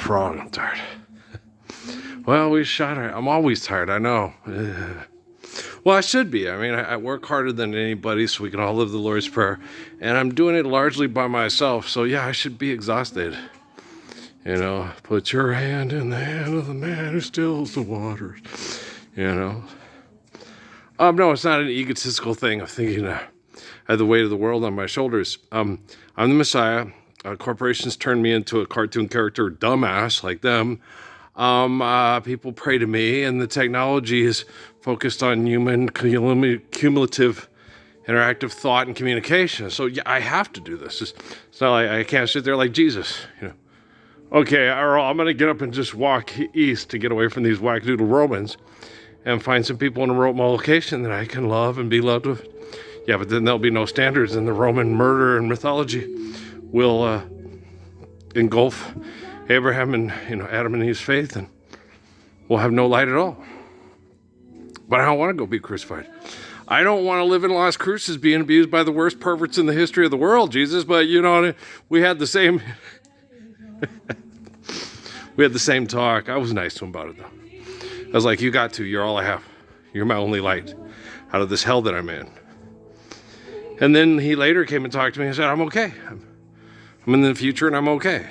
Wrong, I'm tired. Well, we shot her. I'm always tired, I know. Well, I should be. I mean, I work harder than anybody so we can all live the Lord's Prayer. And I'm doing it largely by myself. So, yeah, I should be exhausted. You know, put your hand in the hand of the man who stills the waters. You know. No, it's not an egotistical thing of thinking I have the weight of the world on my shoulders. I'm the Messiah. Corporations turned me into a cartoon character dumbass like them. People pray to me, and the technology is focused on human cumulative interactive thought and communication. So yeah, I have to do this. It's not like I can't sit there like Jesus, you know. Okay, Earl, I'm going to get up and just walk east to get away from these wackadoodle Romans and find some people in a remote location that I can love and be loved with. Yeah, but then there'll be no standards, and the Roman murder and mythology will engulf Abraham and Adam and Eve's faith, and we'll have no light at all. But I don't want to go be crucified. I don't want to live in Las Cruces being abused by the worst perverts in the history of the world, Jesus. But we had the same we had the same talk. I was nice to him about it though. I was like, you got to, you're all I have. You're my only light out of this hell that I'm in. And then he later came and talked to me and said, I'm okay. I'm in the future and I'm okay.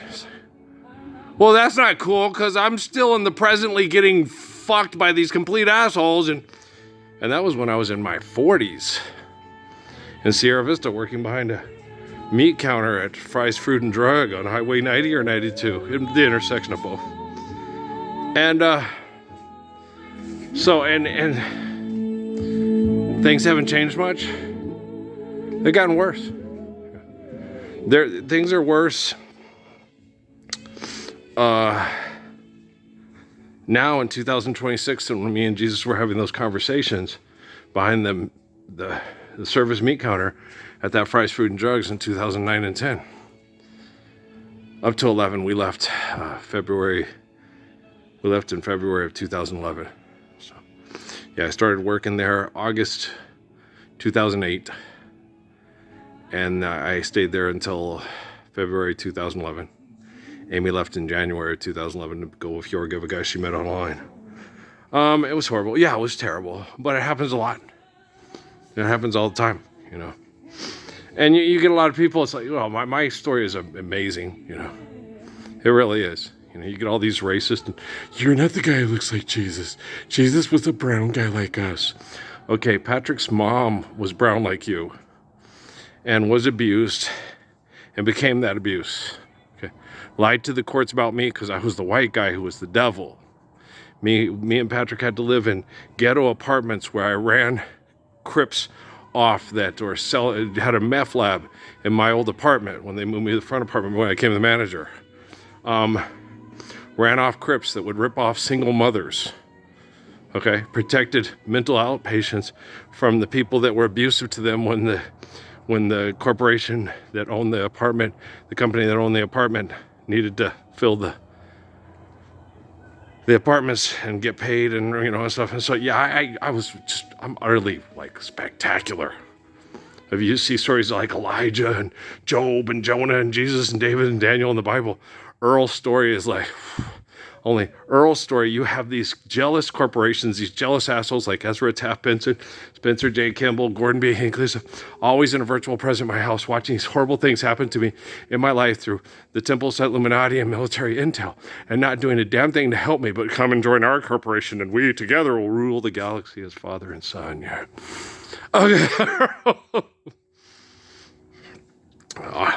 Well, that's not cool because I'm still in the presently getting fucked by these complete assholes. And that was when I was in my 40s in Sierra Vista working behind a meat counter at Fry's Fruit and Drug on Highway 90 or 92, in the intersection of both. And things haven't changed much. They've gotten worse. Things are worse now in 2026 when me and Jesus were having those conversations behind the service meat counter at that Fry's Food and Drugs in 2009 and 10. Up to 11, we left February. We left in February of 2011. So, yeah, I started working there August 2008. And I stayed there until February 2011. Amy left in January 2011 to go with Jorg, a guy she met online. It was horrible. Yeah, it was terrible. But it happens a lot. It happens all the time, you know. And you get a lot of people, it's like, well, my story is amazing, you know. It really is. You know, you get all these racists, and you're not the guy who looks like Jesus. Jesus was a brown guy like us. Okay, Patrick's mom was brown like you and was abused and became that abuse. Okay, lied to the courts about me because I was the white guy who was the devil. Me and Patrick had to live in ghetto apartments where I ran Crips off that or had a meth lab in my old apartment when they moved me to the front apartment when I became the manager. Ran off Crips that would rip off single mothers. Okay, protected mental outpatients from the people that were abusive to them when the corporation that owned the apartment, the company that owned the apartment, needed to fill the apartments and get paid and stuff. And so yeah, I'm utterly like spectacular. If you see stories like Elijah and Job and Jonah and Jesus and David and Daniel in the Bible, Earl's story is like only Earl's story. You have these jealous corporations, these jealous assholes like Ezra Taft Benson, Spencer J. Kimball, Gordon B. Hinckley, always in a virtual presence in my house, watching these horrible things happen to me in my life through the temples, Illuminati, and military intel, and not doing a damn thing to help me, but come and join our corporation, and we together will rule the galaxy as father and son. Yeah. Okay.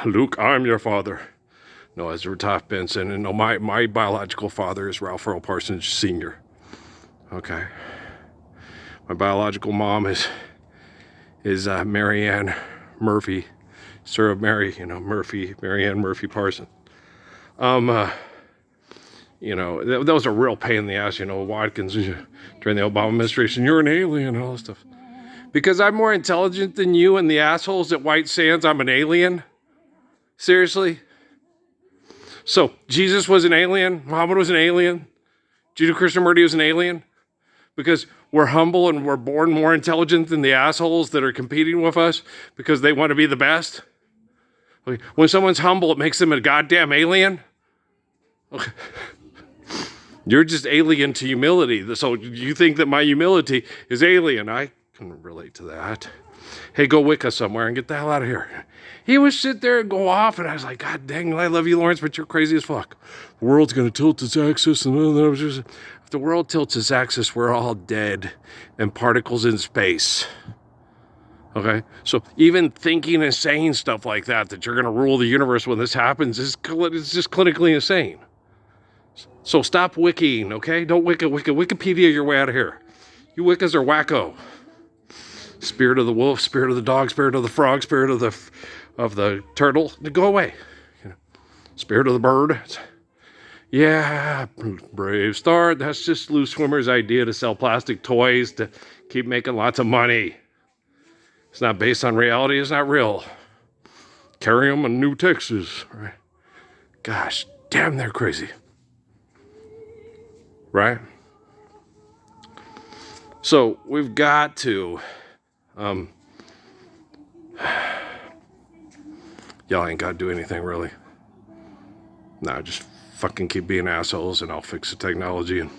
Luke, I'm your father. No, Ezra Taft Benson, and no, my biological father is Ralph Earl Parsons Sr. Okay. My biological mom is Mary Ann Murphy, Sir of Mary, Mary Ann Murphy Parsons. That was a real pain in the ass, Watkins during the Obama administration. You're an alien and all this stuff. Because I'm more intelligent than you and the assholes at White Sands, I'm an alien? Seriously? So, Jesus was an alien? Muhammad was an alien? Judeo-Christian was an alien? Because we're humble and we're born more intelligent than the assholes that are competing with us because they want to be the best? Okay. When someone's humble, it makes them a goddamn alien? You're just alien to humility. So you think that my humility is alien. I can relate to that. Hey, go Wicca somewhere and get the hell out of here. He would sit there and go off, and I was like, God dang, I love you, Lawrence, but you're crazy as fuck. The world's going to tilt its axis. And if the world tilts its axis, we're all dead and particles in space. Okay? So even thinking and saying stuff like that you're going to rule the universe when this happens, it's just clinically insane. So stop wicking, okay? Don't Wikipedia your way out of here. You Wiccas are wacko. Spirit of the wolf, spirit of the dog, spirit of the frog, spirit of the turtle, go away. Spirit of the bird. Yeah, brave start. That's just Lou Swimmer's idea to sell plastic toys to keep making lots of money. It's not based on reality. It's not real. Carry them in New Texas. Right? Gosh, damn, they're crazy. Right? So we've got to... y'all ain't got to do anything, really. Nah, just fucking keep being assholes and I'll fix the technology and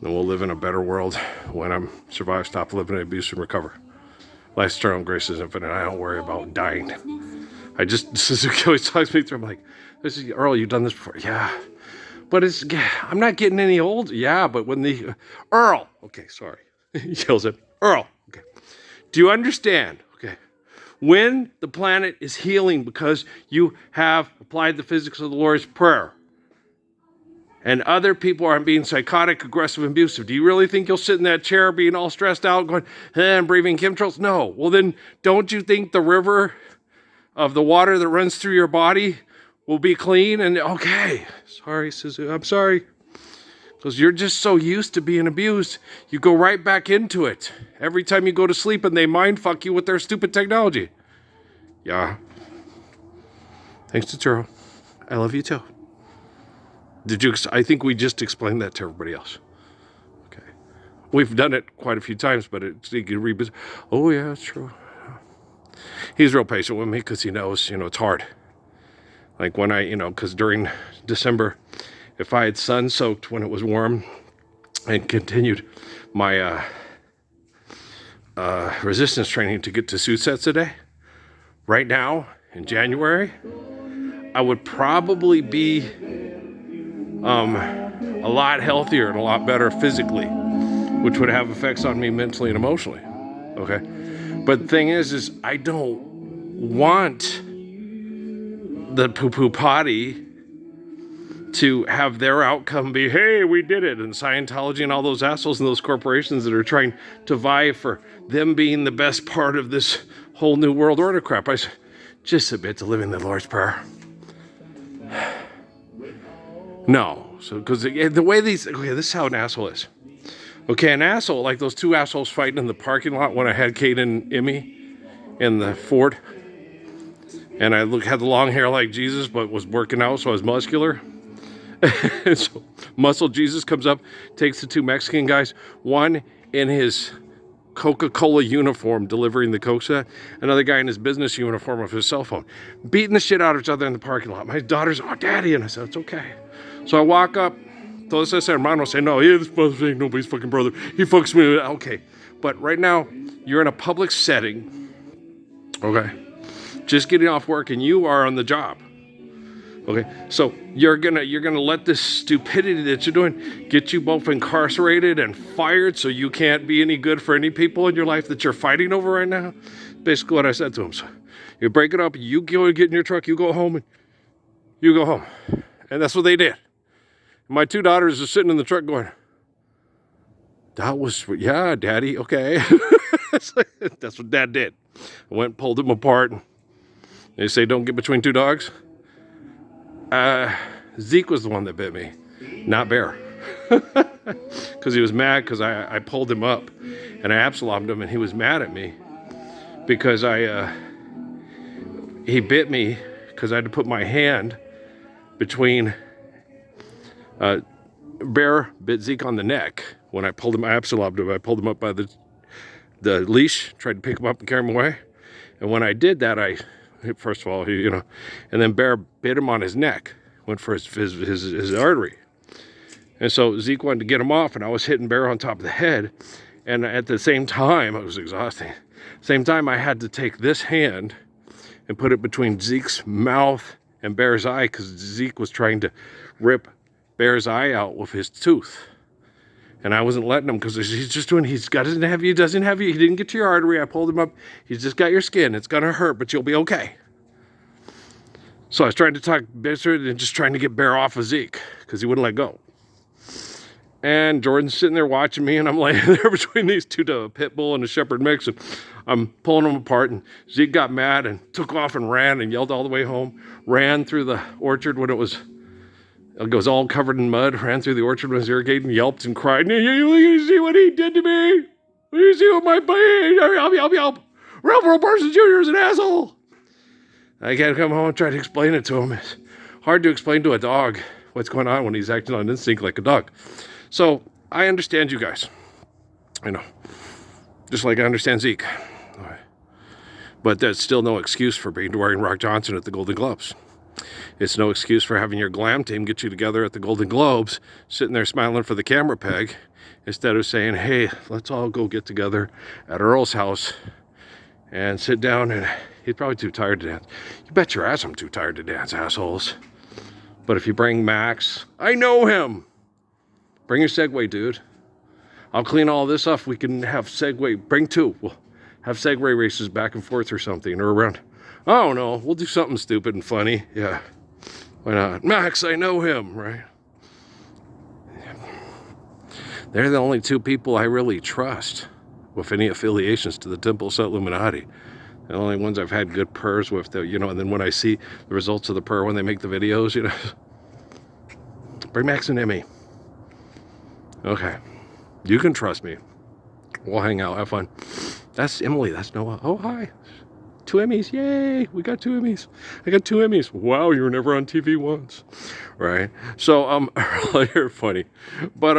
then we'll live in a better world when I'm survive, stop living, abuse, and recover. Life's eternal, grace is infinite. I don't worry about dying. Suzuki always talks me through. I'm like, Earl, you've done this before. Yeah. But I'm not getting any older. Yeah, but when Earl, okay, sorry. He yells at Earl, okay. Do you understand? Okay. When the planet is healing because you have applied the physics of the Lord's Prayer and other people aren't being psychotic, aggressive, and abusive, do you really think you'll sit in that chair being all stressed out going, I'm breathing chemtrails? No. Well, then don't you think the river of the water that runs through your body will be clean? And okay, sorry, Suzu, I'm sorry. Because you're just so used to being abused, you go right back into it. Every time you go to sleep and they mind fuck you with their stupid technology. Yeah. Thanks to Turo. I love you too. I think we just explained that to everybody else. Okay. We've done it quite a few times, but oh yeah, it's true. He's real patient with me because he knows, it's hard. Like when because during December, if I had sun soaked when it was warm and continued my resistance training to get to suit sets a day, right now in January, I would probably be a lot healthier and a lot better physically, which would have effects on me mentally and emotionally. Okay. But the thing is I don't want the poo-poo potty to have their outcome be, hey, we did it, and Scientology and all those assholes and those corporations that are trying to vie for them being the best part of this whole new world order crap. I just submit to living the Lord's Prayer. No, so because the way this is how an asshole is. Okay, an asshole, like those two assholes fighting in the parking lot when I had Kate and Emmy in the Ford, and I had the long hair like Jesus, but was working out, so I was muscular. And so Muscle Jesus comes up, takes the two Mexican guys, one in his Coca-Cola uniform delivering the Coke set, another guy in his business uniform with his cell phone, beating the shit out of each other in the parking lot. My daughter's, oh, Daddy, and I said, it's okay. So I walk up, todos ese hermano say, no, this ain't nobody's fucking brother. He fucks me. Okay. But right now, you're in a public setting, okay, just getting off work, and you are on the job. Okay, so you're gonna let this stupidity that you're doing get you both incarcerated and fired, so you can't be any good for any people in your life that you're fighting over right now. Basically, what I said to him. So you break it up. You go get in your truck. You go home, and you go home, and that's what they did. My two daughters are sitting in the truck going, "That was yeah, Daddy. Okay." That's what Dad did. I went and pulled them apart. And they say, "Don't get between two dogs." Zeke was the one that bit me, not Bear. Because he was mad because I pulled him up and I Absalomed him, and he was mad at me because he bit me because I had to put my hand between, Bear bit Zeke on the neck when I pulled him, I Absalomed him. I pulled him up by the leash, tried to pick him up and carry him away. And when I did that, first of all, and then Bear bit him on his neck, went for his artery. And so Zeke wanted to get him off, and I was hitting Bear on top of the head. And at the same time, it was exhausting. Same time, I had to take this hand and put it between Zeke's mouth and Bear's eye, because Zeke was trying to rip Bear's eye out with his tooth. And I wasn't letting him, because he doesn't have you, he didn't get to your artery. I pulled him up. He's just got your skin. It's going to hurt, but you'll be okay. So I was trying to talk better and just trying to get Bear off of Zeke, because he wouldn't let go. And Jordan's sitting there watching me, and I'm laying there between these two, a pit bull and a shepherd mix, and I'm pulling them apart, and Zeke got mad and took off and ran and yelled all the way home, ran through the orchard when it was all covered in mud, ran through the orchard when it was irrigated, yelped and cried, you see what he did to me? You see what my buddy, help. Ralph Earl Parsons Jr. is an asshole. I can't come home and try to explain it to him. It's hard to explain to a dog what's going on when he's acting on instinct like a dog. So I understand you guys. I know. Just like I understand Zeke. But that's still no excuse for being Dwayne Rock Johnson at the Golden Globes. It's no excuse for having your glam team get you together at the Golden Globes, sitting there smiling for the camera peg, instead of saying, hey, let's all go get together at Earl's house and sit down. And he's probably too tired to dance. You bet your ass I'm too tired to dance, assholes. But if you bring Max, I know him. Bring your Segway, dude. I'll clean all this up. We can have Segway. Bring two. We'll have Segway races back and forth or something, or around. I don't know. We'll do something stupid and funny. Yeah. Why not? Max, I know him, right? They're the only two people I really trust with any affiliations to the Temple Set Illuminati. The only ones I've had good purrs with, and then when I see the results of the purr when they make the videos, bring Max and Emmy. Okay. You can trust me. We'll hang out, have fun. That's Emily, that's Noah. Oh, hi. 2 Emmys, yay, we got 2 Emmys. I got 2 Emmys. Wow, you were never on TV once. Right? So, you're funny. But,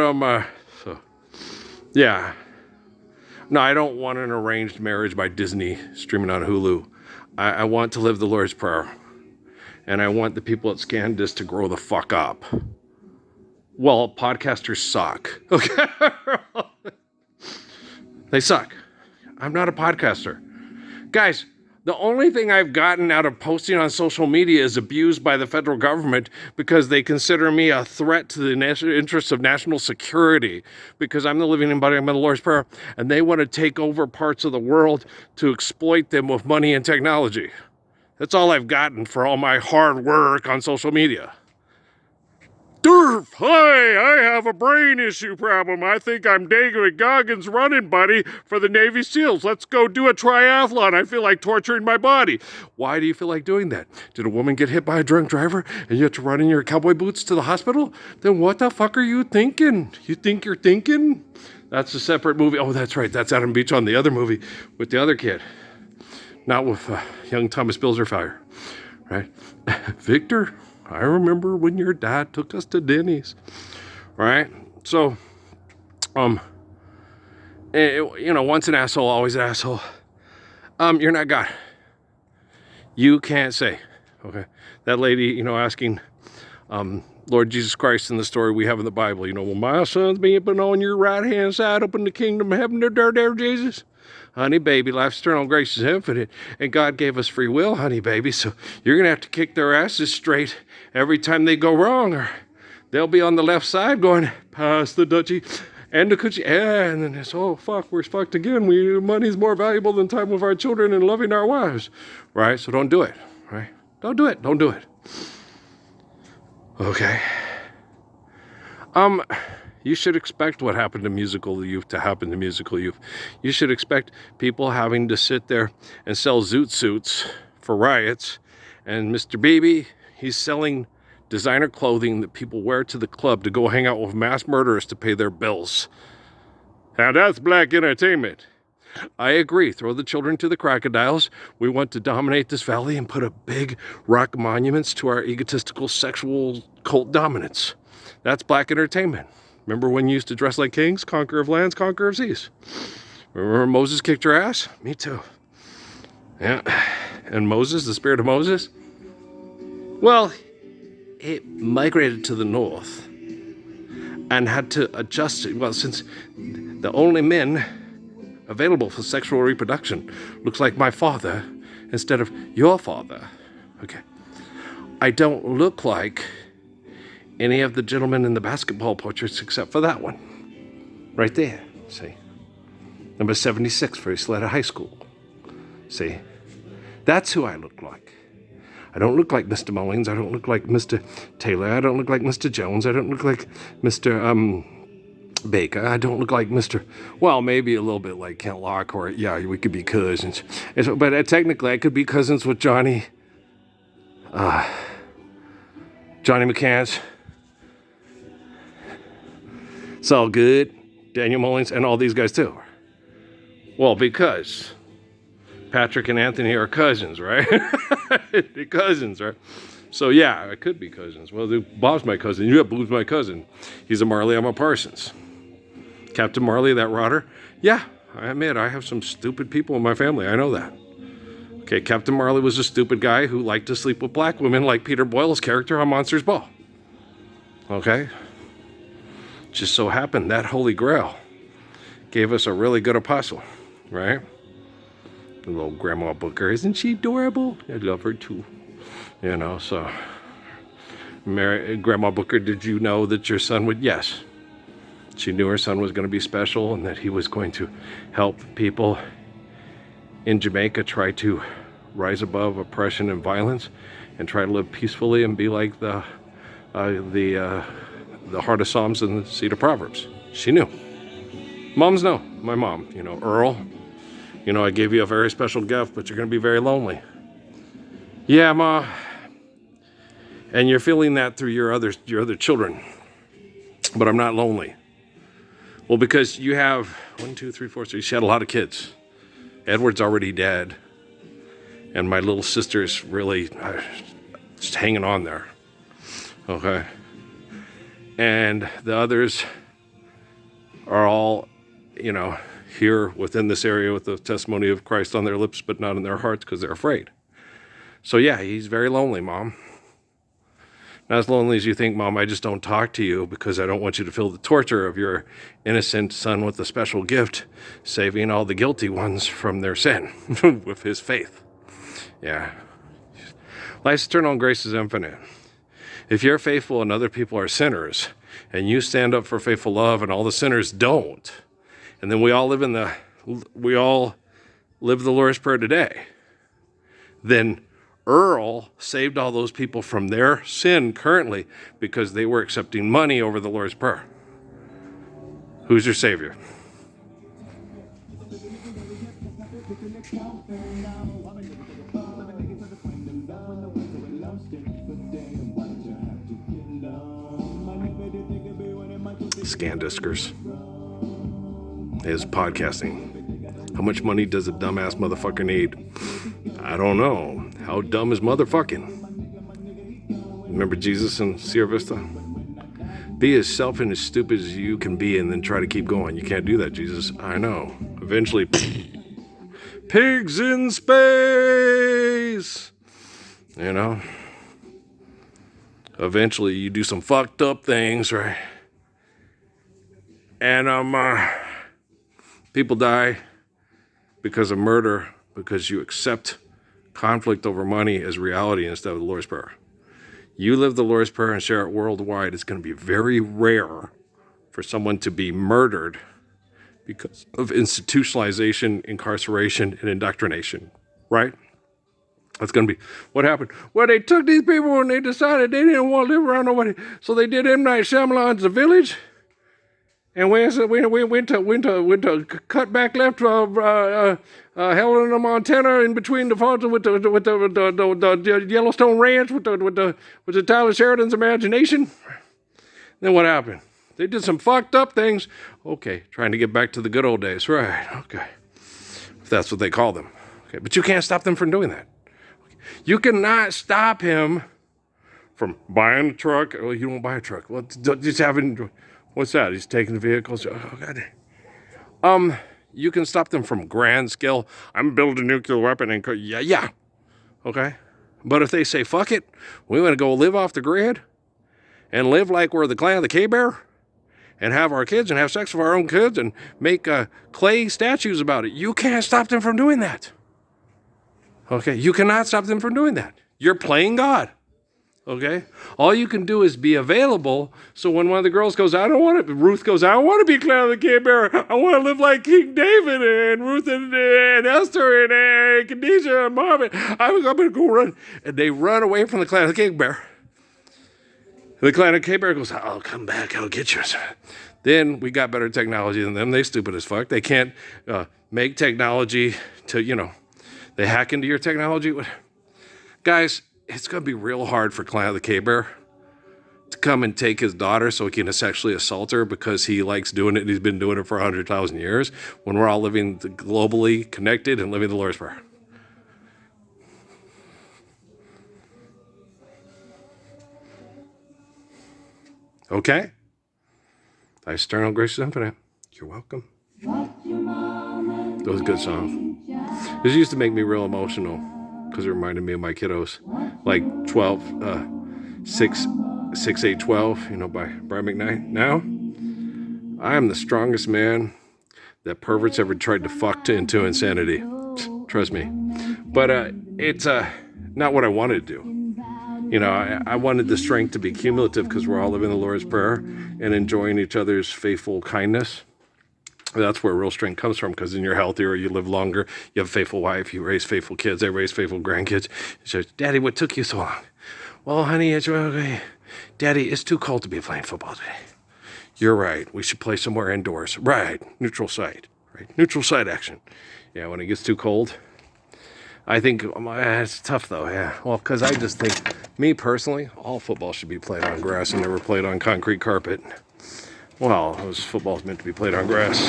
yeah. No, I don't want an arranged marriage by Disney streaming on Hulu. I want to live the Lord's Prayer. And I want the people at Scandis to grow the fuck up. Well, podcasters suck. Okay? They suck. I'm not a podcaster. Guys, the only thing I've gotten out of posting on social media is abused by the federal government because they consider me a threat to the national interests of national security because I'm the living embodiment of the Lord's Prayer, and they want to take over parts of the world to exploit them with money and technology. That's all I've gotten for all my hard work on social media. Durf, hi, I have a brain issue problem. I think I'm David Goggins running buddy for the Navy SEALs. Let's go do a triathlon. I feel like torturing my body. Why do you feel like doing that? Did a woman get hit by a drunk driver and you have to run in your cowboy boots to the hospital? Then what the fuck are you thinking? You think you're thinking? That's a separate movie. Oh, that's right. That's Adam Beach on the other movie with the other kid. Not with young Thomas Bilzerfire, right? Victor? I remember when your dad took us to Denny's, right? So, once an asshole, always an asshole. You're not God. You can't say, okay? That lady, asking, Lord Jesus Christ in the story we have in the Bible, will my sons be up on your right-hand side up in the kingdom of heaven there, Jesus? Honey, baby, life's eternal, grace is infinite, and God gave us free will, honey, baby, so you're going to have to kick their asses straight every time they go wrong, or they'll be on the left side going, past the duchy and the coochie, and then it's, oh, fuck, we're fucked again. Money's more valuable than time with our children and loving our wives, right? So don't do it, right? Don't do it. Okay. You should expect what happened to musical youth to happen to musical youth. You should expect people having to sit there and sell zoot suits for riots. And Mr. Beebe, he's selling designer clothing that people wear to the club to go hang out with mass murderers to pay their bills. Now that's black entertainment. I agree. Throw the children to the crocodiles. We want to dominate this valley and put up big rock monuments to our egotistical sexual cult dominance. That's black entertainment. Remember when you used to dress like kings? Conqueror of lands, conqueror of seas. Remember when Moses kicked your ass? Me too. Yeah. And Moses, the spirit of Moses? Well, it migrated to the north. and had to adjust it. Well, since the only men available for sexual reproduction looks like my father instead of your father. Okay. I don't look like any of the gentlemen in the basketball portraits except for that one. Right there, see? Number 76 for Isleta High School. See? That's who I look like. I don't look like Mr. Mullings. I don't look like Mr. Taylor. I don't look like Mr. Jones. I don't look like Mr. Baker. I don't look like Mr. Well, maybe a little bit like Kent Lockhart. Yeah, we could be cousins. But technically, I could be cousins with Johnny McCants. It's all good. Daniel Mullings and all these guys too. Well, because Patrick and Anthony are cousins, right? They're cousins, right? So yeah, I could be cousins. Well, Bob's my cousin. Yeah, Bob's my cousin. He's a Marley, I'm a Parsons. Captain Marley, that rotter. Yeah, I admit I have some stupid people in my family. I know that. Okay, Captain Marley was a stupid guy who liked to sleep with black women like Peter Boyle's character on Monsters Ball. Okay? Just so happened that Holy Grail gave us a really good apostle, right? The little Grandma Booker, isn't she adorable? I love her too. You know, so Grandma Booker, did you know that your son would? Yes. She knew her son was going to be special and that he was going to help people in Jamaica try to rise above oppression and violence and try to live peacefully and be like the Heart of Psalms and the Seed of Proverbs. She knew. Moms know. My mom, Earl, I gave you a very special gift, but you're going to be very lonely. Yeah, Ma. And you're feeling that through your other children. But I'm not lonely. Well, because you have 1, 2, 3, 4, 6. She had a lot of kids. Edward's already dead. And my little sister's really just hanging on there. Okay. And the others are all, here within this area with the testimony of Christ on their lips, but not in their hearts because they're afraid. So yeah, he's very lonely, Mom. Not as lonely as you think, Mom. I just don't talk to you because I don't want you to feel the torture of your innocent son with a special gift, saving all the guilty ones from their sin with his faith. Yeah. Life's eternal and grace is infinite. If you're faithful and other people are sinners, and you stand up for faithful love and all the sinners don't, and then we all live the Lord's Prayer today, then Earl saved all those people from their sin currently because they were accepting money over the Lord's Prayer. Who's your Savior? Scandiskers is podcasting. How much money does a dumbass motherfucker need? I don't know. How dumb is motherfucking? Remember Jesus in Sierra Vista? Be as selfish and as stupid as you can be and then try to keep going. You can't do that, Jesus. I know. Eventually, pigs in space! Eventually you do some fucked up things, right? And people die because of murder, because you accept conflict over money as reality instead of the Lord's Prayer. You live the Lord's Prayer and share it worldwide. It's going to be very rare for someone to be murdered because of institutionalization, incarceration, and indoctrination, right? That's going to be what happened. Well, they took these people and they decided they didn't want to live around nobody, so they did M. Night Shyamalan's The Village. And we went to cut back left Helena, Montana, in between the falls with the Yellowstone Ranch with the Tyler Sheridan's Imagination. Then what happened? They did some fucked up things. Okay, trying to get back to the good old days, right? Okay, if that's what they call them. Okay, but you can't stop them from doing that. You cannot stop him from buying a truck. Well, you don't buy a truck. Well, just having. What's that? He's taking the vehicles. Oh, God. You can stop them from grand scale. I'm building a nuclear weapon and yeah. Okay. But if they say, fuck it, we want to go live off the grid and live like we're the clan of the K-Bear and have our kids and have sex with our own kids and make clay statues about it. You can't stop them from doing that. Okay, you cannot stop them from doing that. You're playing God. Okay, all you can do is be available. So when one of the girls goes, Ruth goes, I don't want to be Clan of the Cave Bearer. I want to live like King David and Ruth and Esther and Khadijah and Marvin. I'm going to go run. And they run away from the Clan of the Cave Bearer. The Clan of the Cave Bearer goes, I'll come back. I'll get you. Then we got better technology than them. They stupid as fuck. They can't make technology to, they hack into your technology. Guys, it's going to be real hard for Clan of the Cave Bear to come and take his daughter so he can sexually assault her because he likes doing it and he's been doing it for 100,000 years when we're all living globally connected and living the Lord's Prayer. Okay? Thy eternal gracious infinite. You're welcome. That was a good song. This used to make me real emotional because it reminded me of my kiddos. Like 6, 8, 12, by Brian McKnight. Now, I am the strongest man that perverts ever tried to fuck into insanity. Trust me. But it's not what I wanted to do. I wanted the strength to be cumulative because we're all living the Lord's Prayer and enjoying each other's faithful kindness. That's where real strength comes from, because then you're healthier, you live longer, you have a faithful wife, you raise faithful kids, they raise faithful grandkids. She says, Daddy, what took you so long? Well, honey, it's okay. Daddy, it's too cold to be playing football today. You're right. We should play somewhere indoors. Right. Neutral site. Right. Neutral site action. Yeah, when it gets too cold. I think it's tough, though. Yeah. Well, because I just think, me personally, all football should be played on grass and never played on concrete carpet. Well, football's meant to be played on grass.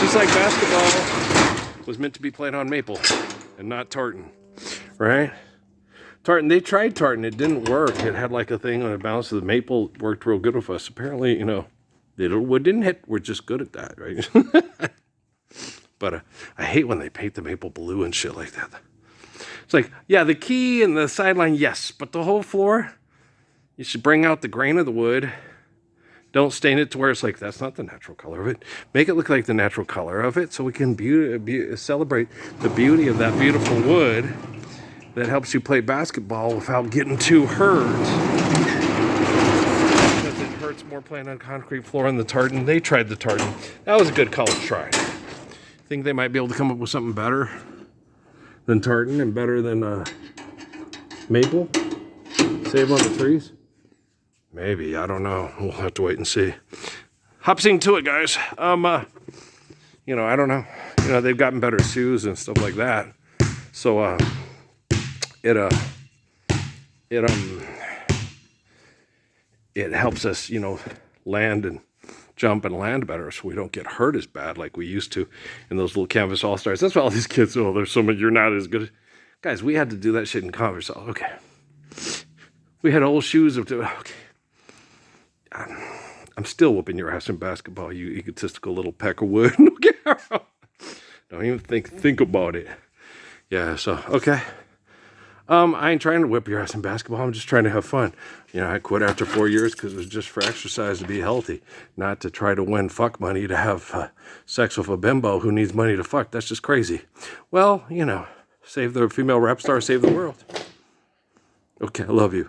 Just like basketball was meant to be played on maple and not tartan, right? Tartan, they tried tartan. It didn't work. It had like a thing on the balance of the maple worked real good with us. Apparently, the wood didn't hit. We're just good at that, right? But I hate when they paint the maple blue and shit like that. It's like, yeah, the key and the sideline, yes, but the whole floor, you should bring out the grain of the wood. Don't stain it to where it's like, that's not the natural color of it. Make it look like the natural color of it so we can celebrate the beauty of that beautiful wood that helps you play basketball without getting too hurt. Because it hurts more playing on concrete floor than the tartan. They tried the tartan. That was a good college try. Think they might be able to come up with something better than tartan and better than maple? Save on the trees? Maybe, I don't know. We'll have to wait and see. Hopsing to it, guys. I don't know. They've gotten better shoes and stuff like that. So, it helps us, land and jump and land better so we don't get hurt as bad like we used to in those little Canvas All-Stars. That's why all these kids, there's so many, you're not as good. Guys, we had to do that shit in Converse. Okay. We had old shoes. Okay. I'm still whooping your ass in basketball, you egotistical little peck of wood. Don't even think about it. Yeah, so, okay. I ain't trying to whip your ass in basketball. I'm just trying to have fun. I quit after 4 years because it was just for exercise to be healthy, not to try to win fuck money to have sex with a bimbo who needs money to fuck. That's just crazy. Well, save the female rap star, save the world. Okay, I love you.